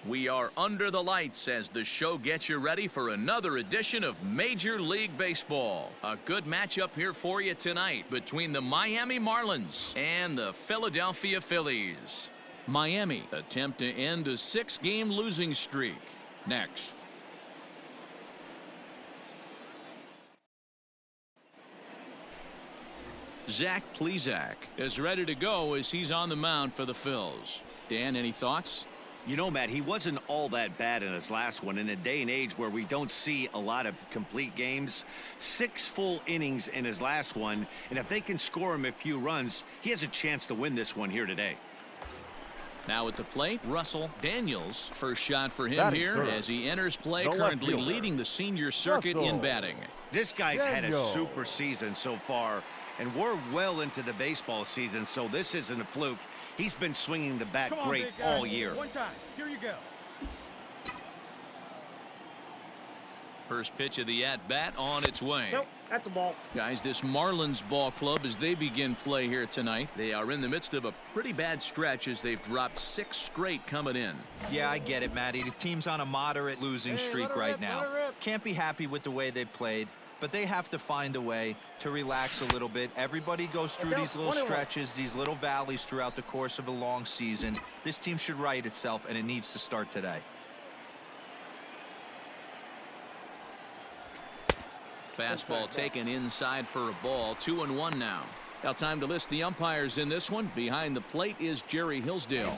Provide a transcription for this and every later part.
We are under the lights as the show gets you ready for another edition of Major League Baseball. A good matchup here for you tonight between the Miami Marlins and the Philadelphia Phillies. Miami attempt to end a 6-game losing streak. Next. Zach Plesac is ready to go as he's on the mound for the Phils. Dan, any thoughts? You know, Matt, he wasn't all that bad in his last one. In a day and age where we don't see a lot of complete games, 6 full innings in his last one, and if they can score him a few runs, he has a chance to win this one here today. Now at the plate, Russell Daniels. First shot for him here as he enters play, currently leading the senior circuit in batting. This guy's had a super season so far, and we're well into the baseball season, so this isn't a fluke. He's been swinging the bat great all year. One time. Here you go. First pitch of the at-bat on its way. Nope, that's the ball. Guys, this Marlins ball club, as they begin play here tonight, they are in the midst of a pretty bad stretch as they've dropped 6 straight coming in. Yeah, I get it, Matty. The team's on a moderate losing streak right now. Can't be happy with the way they played, but they have to find a way to relax a little bit. Everybody goes through these little stretches, these little valleys throughout the course of a long season. This team should right itself, and it needs to start today. Fastball taken inside for a ball. 2-1 now. Now time to list the umpires in this one. Behind the plate is Jerry Hillsdale.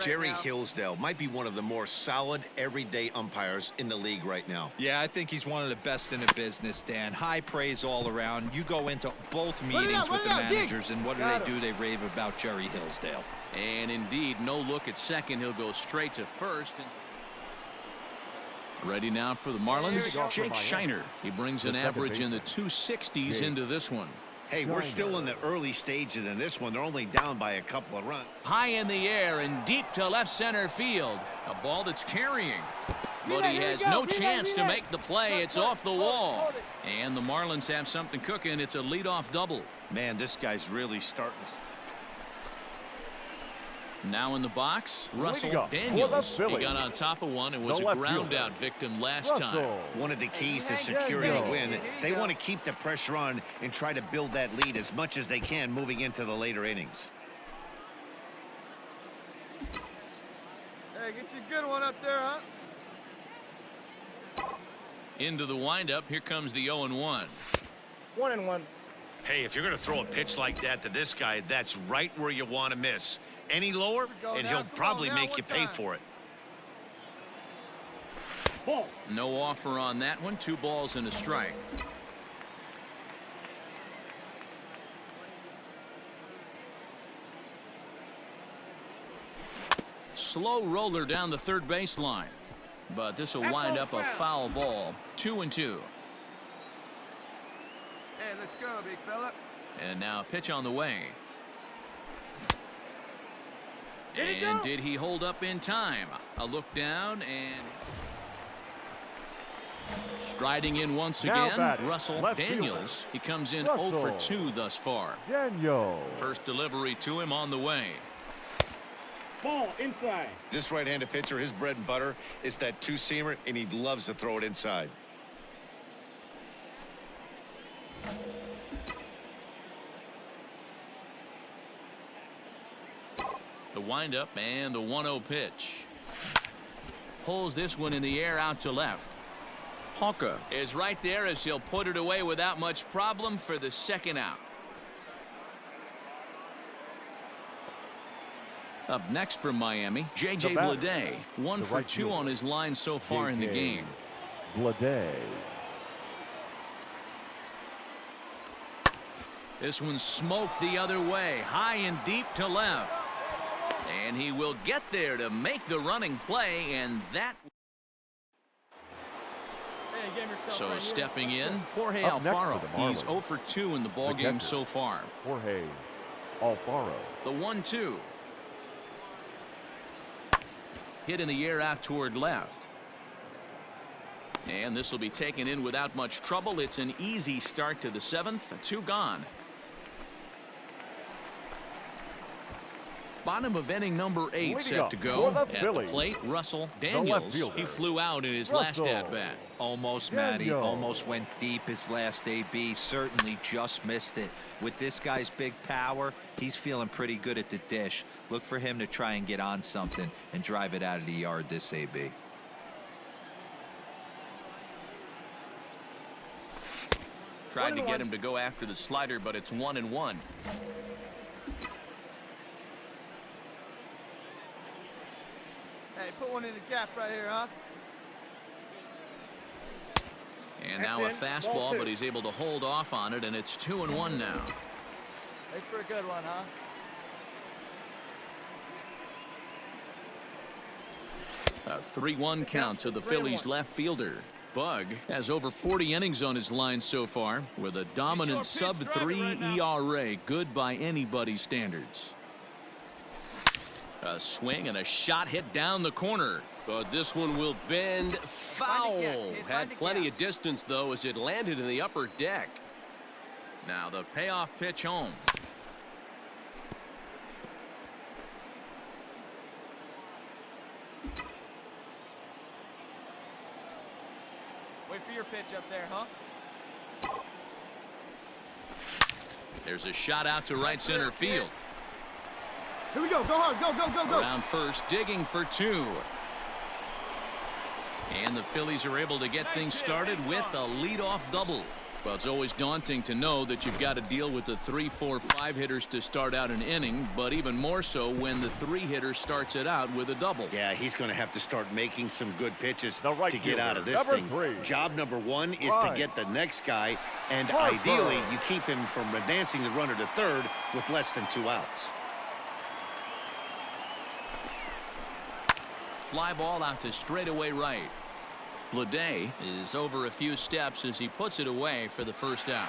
Jerry Hillsdale might be one of the more solid everyday umpires in the league right now. Yeah, I think he's one of the best in the business, Dan. High praise all around. You go into both meetings with the managers, and what do? They rave about Jerry Hillsdale. And indeed, no look at second. He'll go straight to first. Ready now for the Marlins, Jake Shiner. He brings an average in the 260s into this one. Hey, we're still in the early stages in this one. They're only down by a couple of runs. High in the air and deep to left center field. A ball that's carrying. But he has no chance to make the play. It's off the wall. And the Marlins have something cooking. It's a leadoff double. Man, this guy's really starting. Now in the box, Russell Daniels. He got on top of one and was a ground out victim last time. One of the keys to securing a win, they want to keep the pressure on and try to build that lead as much as they can moving into the later innings. Hey, get you a good one up there, huh? Into the windup, here comes the 0-1. 1-1. Hey, if you're going to throw a pitch like that to this guy, that's right where you want to miss. Any lower, and he'll probably make you pay for it. No offer on that one. 2 balls and a strike. Slow roller down the third baseline. But this will wind up a foul ball. 2-2. Hey, let's go, big fella. And now a pitch on the way. And did he hold up in time? A look down and striding in once again, Russell Daniels. He comes in 0 for 2 thus far. First delivery to him on the way. Ball inside. This right-handed pitcher, his bread and butter is that two-seamer, and he loves to throw it inside. The windup and the 1-0 pitch. Pulls this one in the air out to left. Hawker is right there as he'll put it away without much problem for the second out. Up next from Miami, J.J. Bleday. 1 for 2 on his line so far in the game. Bleday. This one smoked the other way, high and deep to left. And he will get there to make the running play, and that. So stepping in, Jorge Alfaro. He's 0 for 2 in the ballgame so far. Jorge Alfaro. The 1-2. Hit in the air out toward left. And this will be taken in without much trouble. It's an easy start to the 7th. 2 gone. Bottom of inning number 8 Leading set up to for go. the At the Phillies, plate, Russell left Daniels. fielder, He flew out in his last Russell at-bat. Almost, Matty. Daniels. Almost went deep his last AB. Certainly just missed it. With this guy's big power, he's feeling pretty good at the dish. Look for him to try and get on something and drive it out of the yard this AB. Tried to get him to go after the slider, but it's 1-1. Hey, put one in the gap right here, huh? And now a fastball, but he's able to hold off on it, and it's 2-1 now. Thanks for a good one, huh? A 3-1 count to the Phillies left fielder. Bug has over 40 innings on his line so far with a dominant sub-3 ERA, good by anybody's standards. A swing and a shot hit down the corner. But this one will bend foul. Had plenty of distance, though, as it landed in the upper deck. Now the payoff pitch home. Wait for your pitch up there, huh? There's a shot out to right center field. Here we go. Go hard. Go, go, go, go. Around first, digging for 2. And the Phillies are able to get things started with a leadoff double. Well, it's always daunting to know that you've got to deal with the 3, 4, 5 hitters to start out an inning, but even more so when the 3 hitter starts it out with a double. Yeah, he's going to have to start making some good pitches The right to get out of this fielder, thing. number 3. Job number 1 is to Right. get the next guy, and Harper. ideally you keep him from advancing the runner to third with less than 2 outs. Fly ball out to straightaway right. Bleday is over a few steps as he puts it away for the first out.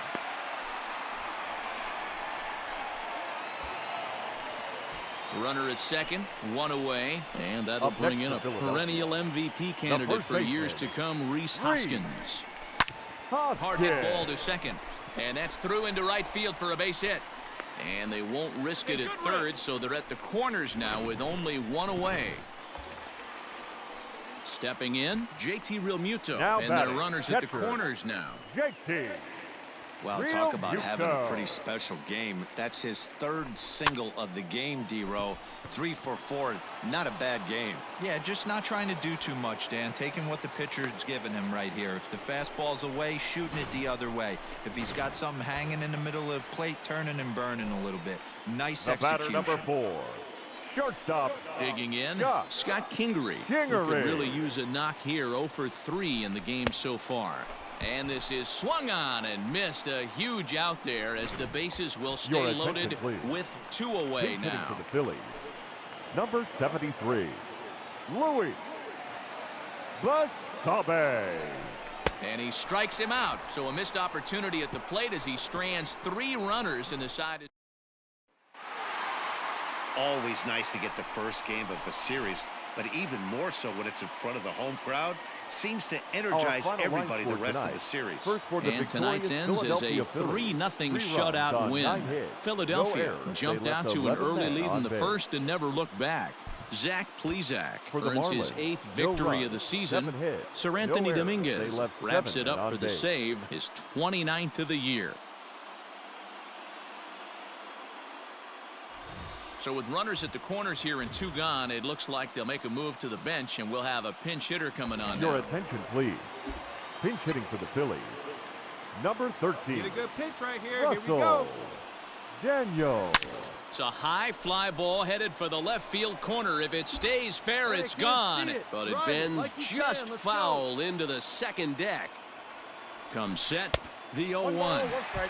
Runner at second, 1 away, and that'll Up bring next in for a Philadelphia, perennial MVP candidate first for years baseman, to come, Rhys Reed. Hoskins. Hard hit ball to second, and that's through into right field for a base hit. And they won't risk it at third, so they're at the corners now with only 1 away. Stepping in, JT Realmuto, Now and batting, their runners at the catcher. corners now. JT. Well, talk about having a pretty special game. That's his 3rd single of the game, D-Row. 3 for 4. Not a bad game. Yeah, just not trying to do too much, Dan. Taking what the pitcher's giving him right here. If the fastball's away, shooting it the other way. If he's got something hanging in the middle of the plate, turning and burning a little bit. Nice The batter, execution. number 4. Shortstop. Digging in, Scott. Scott Kingery. Who Kingery. could really use a knock here, 0 for 3 in the game so far. And this is swung on and missed. A huge out there as the bases will stay Your attention, loaded please. with 2 away Pinch hitting now. for the Phillies. Number 73. Louis Basabe. And he strikes him out. So a missed opportunity at the plate as he strands 3 runners in the side. Always nice to get the first game of a series, but even more so when it's in front of the home crowd. Seems to energize Our final everybody line the for rest of tonight. the series. First for the And tonight's victorious ends is a Philadelphia 3-0 Phillies. 3 shutout runs on win. 9 hits. Philadelphia No errors. jumped They out left to an 11 early men lead in on the base. first and never looked back. Zach Plesac For the earns his Marlins, 8th no victory runs, of the season. 7 hits, Sir no Anthony errors. Dominguez They left wraps 7 it up on for the base. save, his 29th of the year. So with runners at the corners here and 2 gone, it looks like they'll make a move to the bench, and we'll have a pinch hitter coming on Your now. attention, please. Pinch hitting for the Phillies. Number 13. Get a good pitch right here. Russell Here we go. Daniels. It's a high fly ball headed for the left field corner. If it stays fair, Hey, it's can't gone. see it. But it Drive it bends like you just can. Let's foul into the second deck. Comes set, the go. 0-1. 1 strike.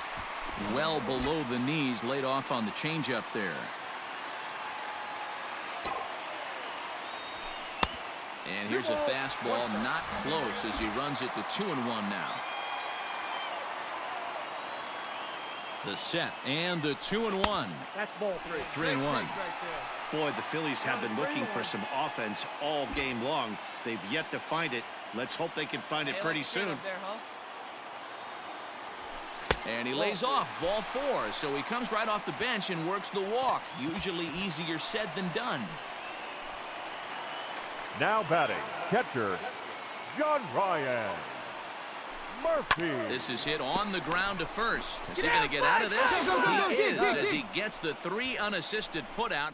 Well below the knees, laid off on the changeup there. And here's a fastball, not close as he runs it to 2-1 now. The set and the 2-1. That's ball 3. 3-1. Right there. Boy, the Phillies have been looking for some offense all game long. They've yet to find it. Let's hope they can find it pretty soon. And he lays off ball 4, so he comes right off the bench and works the walk. Usually easier said than done. Now batting, catcher, John Ryan Murphy. This is hit on the ground to first. Is he going to get out of this? He is, as he gets the 3 unassisted putout.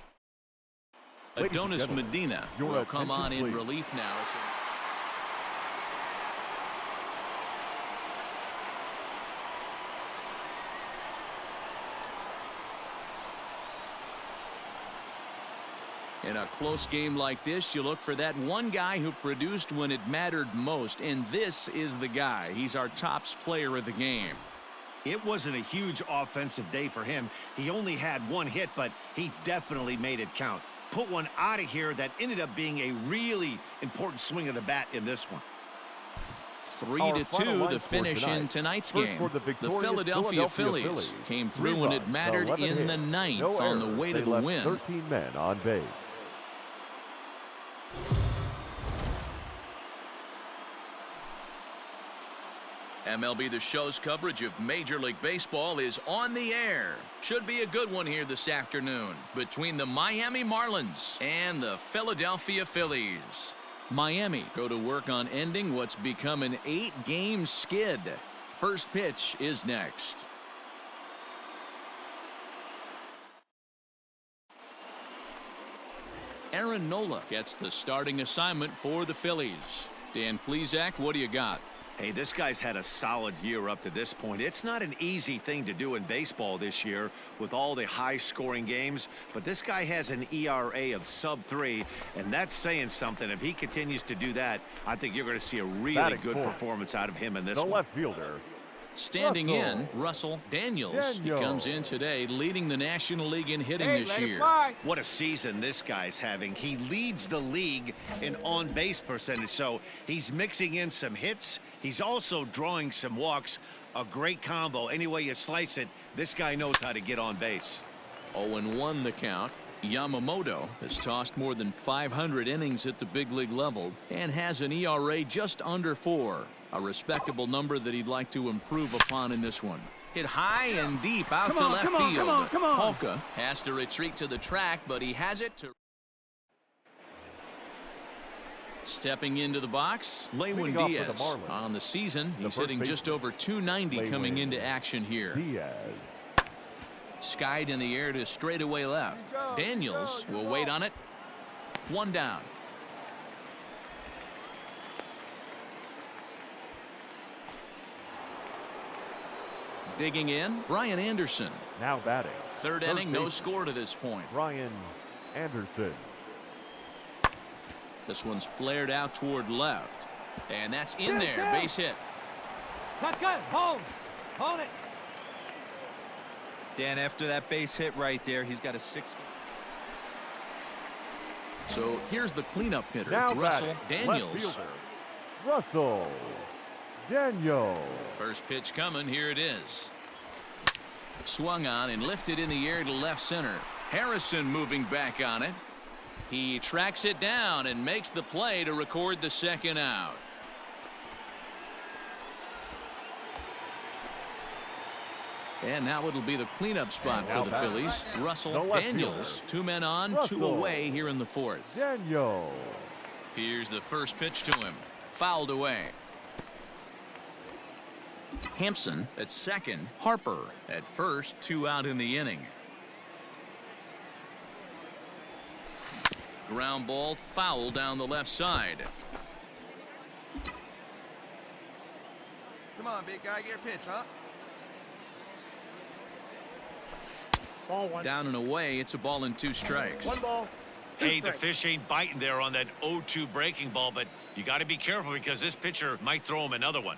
Adonis Medina will come on in relief now. In a close game like this, you look for that one guy who produced when it mattered most, and this is the guy. He's our tops player of the game. It wasn't a huge offensive day for him. He only had 1 hit, but he definitely made it count. Put one out of here that ended up being a really important swing of the bat in this one. 3-2 the finish in tonight's game. The Philadelphia Phillies came through when it mattered in the 9th on the way to the win. 13 men on base. MLB The Show's coverage of Major League Baseball is on the air. Should be a good one here this afternoon between the Miami Marlins and the Philadelphia Phillies. Miami go to work on ending what's become an 8-game skid. First pitch is next. Aaron Nola gets the starting assignment for the Phillies. Dan Plesac, what do you got? Hey, this guy's had a solid year up to this point. It's not an easy thing to do in baseball this year with all the high-scoring games, but this guy has an ERA of sub-3, and that's saying something. If he continues to do that, I think you're going to see a really good performance out of him in this one. The left fielder, standing in, Russell Daniels. He comes in today leading the National League in hitting this year. What a season this guy's having. He leads the league in on-base percentage, so he's mixing in some hits. He's also drawing some walks. A great combo. Any way you slice it, this guy knows how to get on base. 0-1 the count. Yamamoto has tossed more than 500 innings at the big league level and has an ERA just under 4. A respectable number that he'd like to improve upon in this one. Hit high and deep out to left field. Polka has to retreat to the track, but he has it to. Stepping into the box, Lewin Diaz. On the season, he's hitting just over 290 coming into action here. Diaz. Skied in the air to straightaway left. Daniels will wait on it. 1 down. Digging in, Brian Anderson. Now batting. Third inning, no score to this point. Brian Anderson. This one's flared out toward left. And that's in there. Base hit. Good. Hold it. Dan, after that base hit right there, he's got a 6. So here's the cleanup hitter, Now Russell batting, Daniels. left fielder, Russell Daniels. First pitch coming. Here it is. Swung on and lifted in the air to left center. Harrison moving back on it. He tracks it down and makes the play to record the 2nd out. And now it'll be the cleanup spot for the Phillies. Russell Daniels. 2 men on, 2 away here in the 4th. Daniels. Here's the first pitch to him. Fouled away. Hampson at second. Harper at first. 2 out in the inning. Ground ball foul down the left side. Come on, big guy, get your pitch, huh? Ball 1. Down and away. It's a ball and 2 strikes. 1 ball. Hey, the fish ain't biting there on that 0-2 breaking ball, but you got to be careful because this pitcher might throw him another one.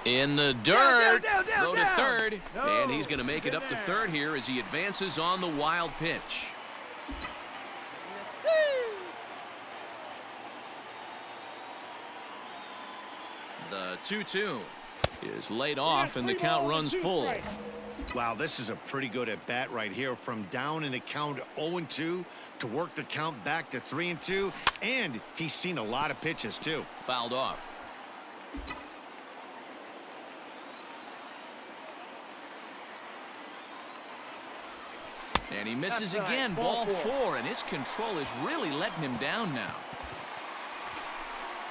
In the dirt. Down. Throw to third. And he's going to make it up to third here as he advances on the wild pitch. The 2-2 is laid off and the count runs full. Wow, this is a pretty good at bat right here. From down in the count 0-2 to work the count back to 3-2. And he's seen a lot of pitches too. Fouled off. And he misses again, ball 4, and his control is really letting him down now.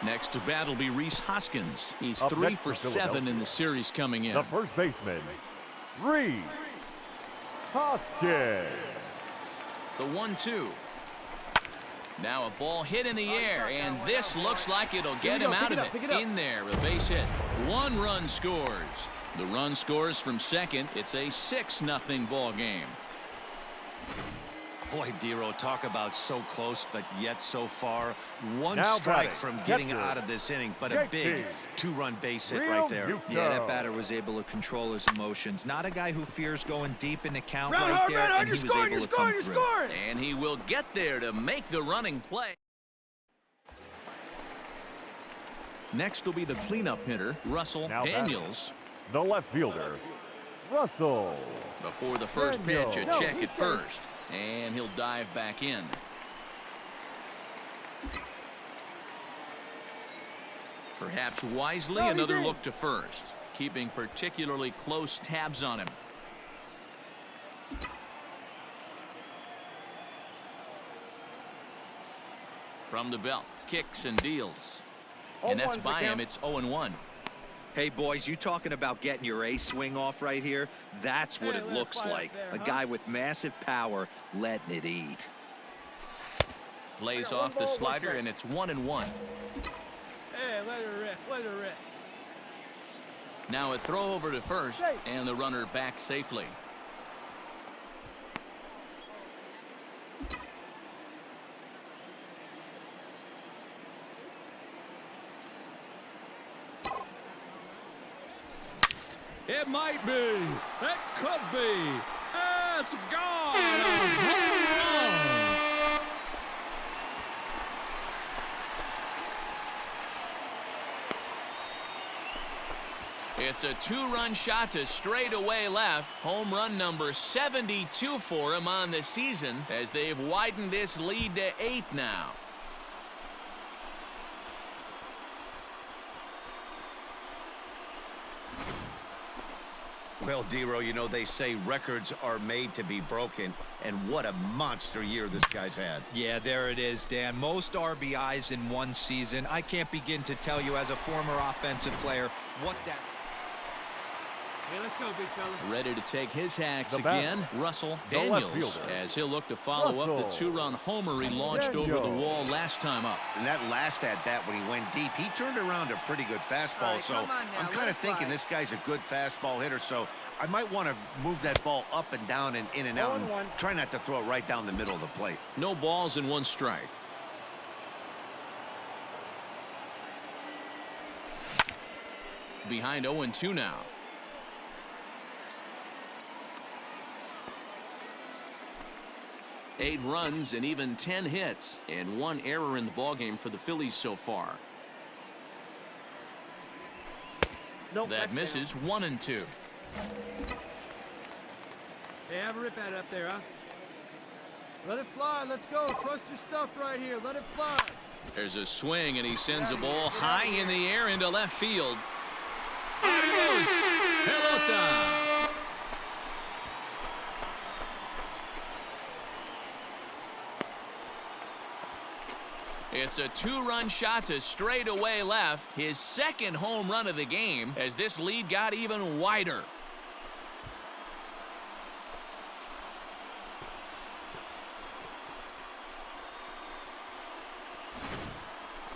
Next to bat will be Rhys Hoskins. He's 3 for 7 in the series coming in. The first baseman, Rhys Hoskins. The 1-2. Now a ball hit in the air, and this looks like it'll get him out of it. In there, a base hit. 1 run scores. The run scores from second. It's a 6-0 ball game. Boy, Dero, talk about so close, but yet so far. One Now strike batting, from getting catcher, out of this inning, but a big 2-run base hit right there. Yeah, that batter was able to control his emotions. Not a guy who fears going deep in the count right there, and he was able to come through. And he will get there to make the running play. Next will be the cleanup hitter, Russell Now Daniels. The left fielder, Russell. Before the first pitch, a check at first. And he'll dive back in. Perhaps wisely, another look to first, keeping particularly close tabs on him. From the belt, kicks and deals. And that's by him. It's 0-1. Hey, boys, you talking about getting your ace swing off right here? That's what it looks like. A guy with massive power letting it eat. Lays off the slider, and it's 1-1. Hey, let her rip. Let her rip. Now a throw over to first, and the runner back safely. It might be. It could be. It's gone. A home run. It's a 2-run shot to straightaway left. Home run number 72 for him on the season, as they've widened this lead to 8 now. Well, Dero, you know, they say records are made to be broken, and what a monster year this guy's had. Yeah, there it is, Dan. Most RBIs in one season. I can't begin to tell you as a former offensive player what that... Hey, let's go, big fella. Ready to take his hacks The batter, again, Russell the left Daniels, fielder, as he'll look to follow up the 2-run homer he launched over the wall last time up. And that last at-bat when he went deep, he turned around a pretty good fastball. Right, so I'm kind let of it thinking fly. this guy's a good fastball hitter. So I might want to move that ball up and down and in and out and try not to throw it right down the middle of the plate. No balls and 1 strike. Behind 0-2 now. Eight runs and even 10 hits, and 1 error in the ballgame for the Phillies so far. That misses. 1-2. Hey, have a rip at it up there, huh? Let it fly. Let's go. Trust your stuff right here. Let it fly. There's a swing, and he sends a ball high in the air into left field. Adios, pelota. It's a 2-run shot to straightaway left, his 2nd home run of the game, as this lead got even wider.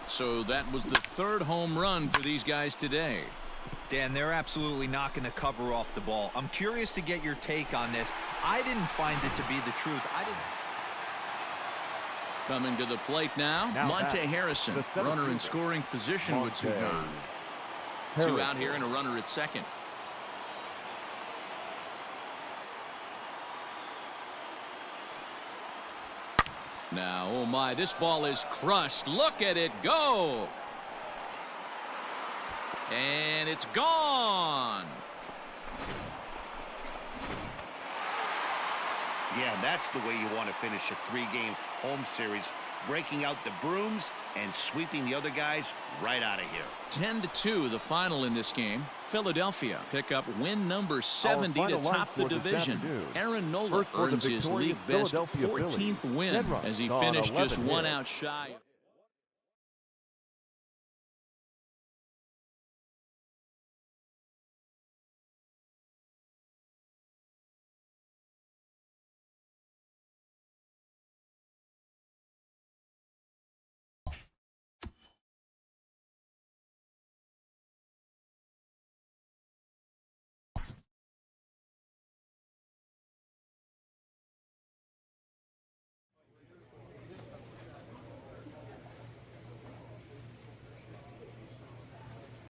So that was the 3rd home run for these guys today. Dan, they're absolutely not going to cover off the ball. I'm curious to get your take on this. I didn't find it to be the truth. Coming to the plate now Monte Harrison, runner in scoring position with 2 gone. 2 out here and a runner at second. Now, oh my, this ball is crushed. Look at it go. And it's gone. Yeah, that's the way you want to finish a 3-game home series, breaking out the brooms and sweeping the other guys right out of here. 10-2 the final in this game. Philadelphia pick up win number 70 to top the division. Aaron Nola earns his league best 14th win as he finished just 1 out shy.